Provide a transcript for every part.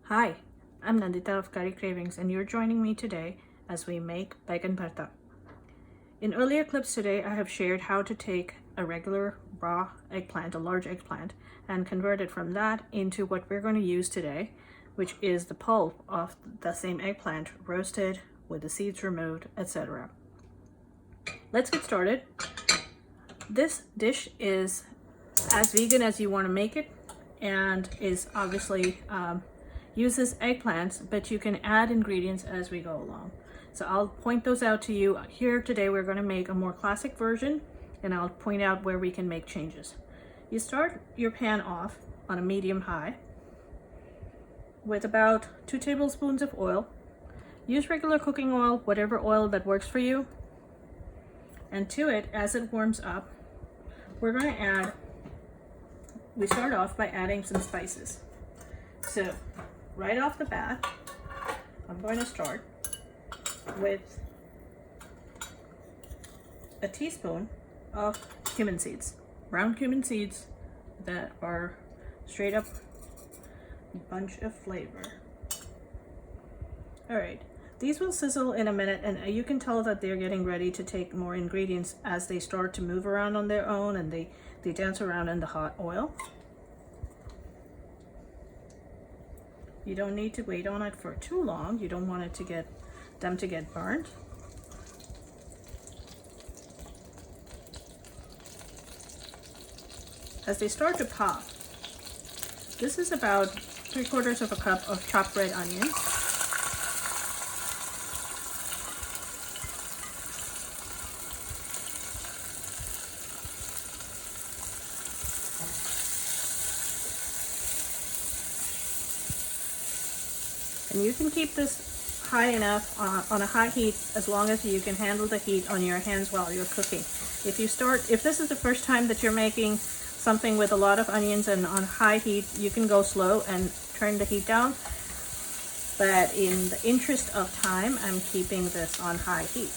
Hi, I'm Nandita of Curry Cravings and you're joining me today as we make Baigan Bharta. In earlier clips today, I have shared how to take a regular raw eggplant, a large eggplant, and convert it from that into what we're going to use today, which is the pulp of the same eggplant, roasted with the seeds removed, etc. Let's get started. This dish is as vegan as you want to make it and is obviously uses eggplants, but you can add ingredients as we go along. So I'll point those out to you. Here today we're going to make a more classic version and I'll point out where we can make changes. You start your pan off on a medium high with about 2 tablespoons of oil. Use regular cooking oil, whatever oil that works for you. And to it, as it warms up, we're going to we start off by adding some spices. So right off the bat, I'm going to start with a teaspoon of cumin seeds, brown cumin seeds that are straight up a bunch of flavor. All right, these will sizzle in a minute and you can tell that they're getting ready to take more ingredients as they start to move around on their own and they dance around in the hot oil. You don't need to wait on it for too long. You don't want it to get burnt. As they start to pop, this is about 3/4 of a cup of chopped red onions. And you can keep this high enough on a high heat as long as you can handle the heat on your hands while you're cooking. If this is the first time that you're making something with a lot of onions and on high heat, you can go slow and turn the heat down. But in the interest of time, I'm keeping this on high heat.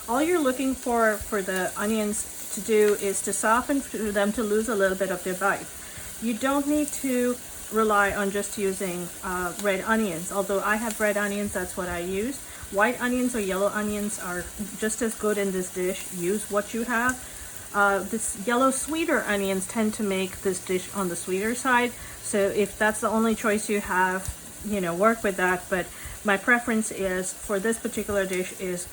All you're looking for the onions to do is to soften for them to lose a little bit of their bite. You don't need to rely on just using red onions. Although I have red onions, that's what I use. White onions or yellow onions are just as good in this dish. Use what you have. This yellow sweeter onions tend to make this dish on the sweeter side. So if that's the only choice you have, work with that. But my preference is for this particular dish is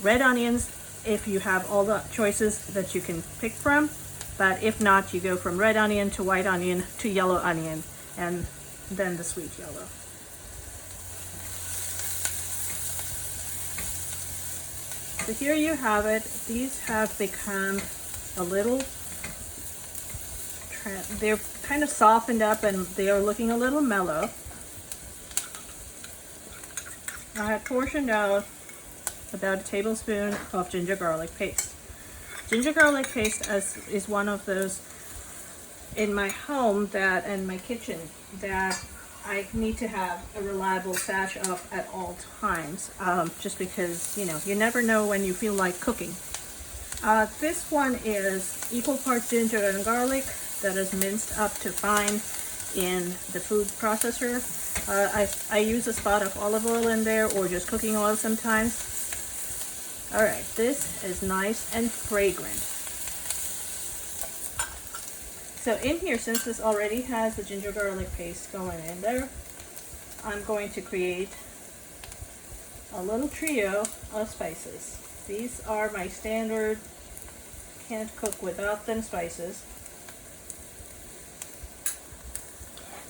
red onions if you have all the choices that you can pick from. But if not, you go from red onion to white onion to yellow onion and then the sweet yellow. So here you have it. These have become a little, they're kind of softened up and they are looking a little mellow. I have portioned out about a tablespoon of ginger garlic paste. Ginger garlic paste is one of those in my home and my kitchen that I need to have a reliable stash of at all times, just because you never know when you feel like cooking. This one is equal parts ginger and garlic that is minced up to fine in the food processor. I use a spot of olive oil in there or just cooking oil sometimes. All right, this is nice and fragrant. So in here, since this already has the ginger garlic paste going in there, I'm going to create a little trio of spices. These are my standard, can't cook without them spices.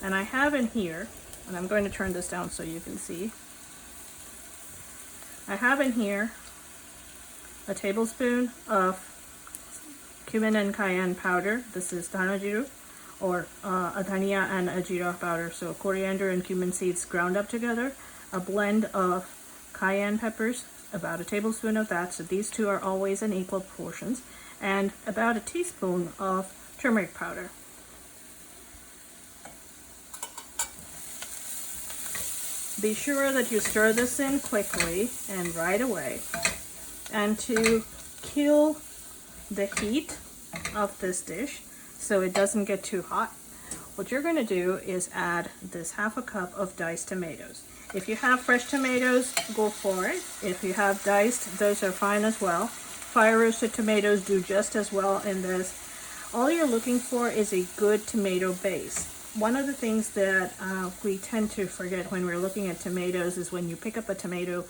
And I have in here, and I'm going to turn this down so you can see, I have in here a tablespoon of cumin and cayenne powder. This is dhanna-jeera, or a dhania and a jeera powder. So coriander and cumin seeds ground up together. A blend of cayenne peppers, about a tablespoon of that. So these two are always in equal portions. And about a teaspoon of turmeric powder. Be sure that you stir this in quickly and right away. And to kill the heat of this dish so it doesn't get too hot, what you're going to do is add this half a cup of diced tomatoes. If you have fresh tomatoes, go for it. If you have diced, those are fine as well. Fire roasted tomatoes do just as well in this. All you're looking for is a good tomato base. One of the things that we tend to forget when we're looking at tomatoes is when you pick up a tomato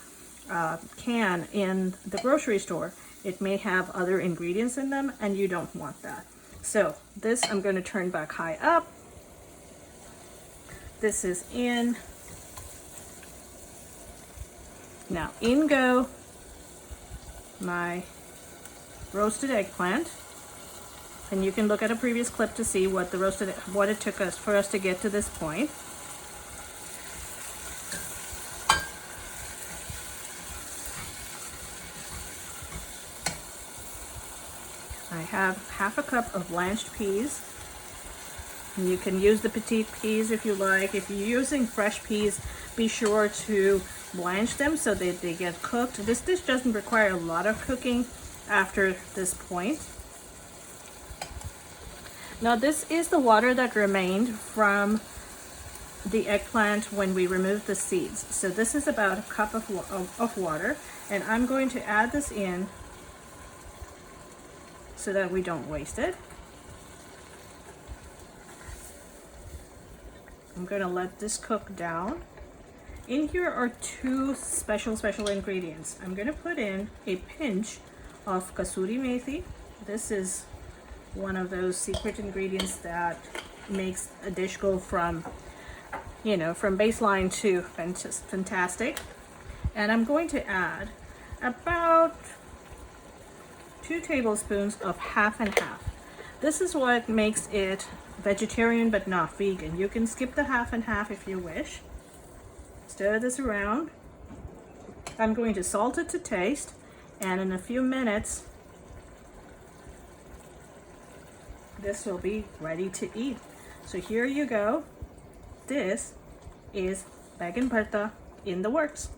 can in the grocery store, it may have other ingredients in them and you don't want that. So this I'm going to turn back high up. This is in. Now in go my roasted eggplant, and you can look at a previous clip to see what it took us for us to get to this point. I have half a cup of blanched peas. And you can use the petite peas if you like. If you're using fresh peas, be sure to blanch them so that they get cooked. This dish doesn't require a lot of cooking after this point. Now this is the water that remained from the eggplant when we removed the seeds. So this is about a cup of water, and I'm going to add this in so that we don't waste it. I'm going to let this cook down. In here are two special ingredients. I'm going to put in a pinch of kasuri methi. This is one of those secret ingredients that makes a dish go from, you know, from baseline to fantastic. And I'm going to add about 2 tablespoons of half and half. This is what makes it vegetarian but not vegan. You can skip the half and half if you wish. Stir this around. I'm going to salt it to taste, and in a few minutes this will be ready to eat. So here you go. This is Baigan Bharta in the works.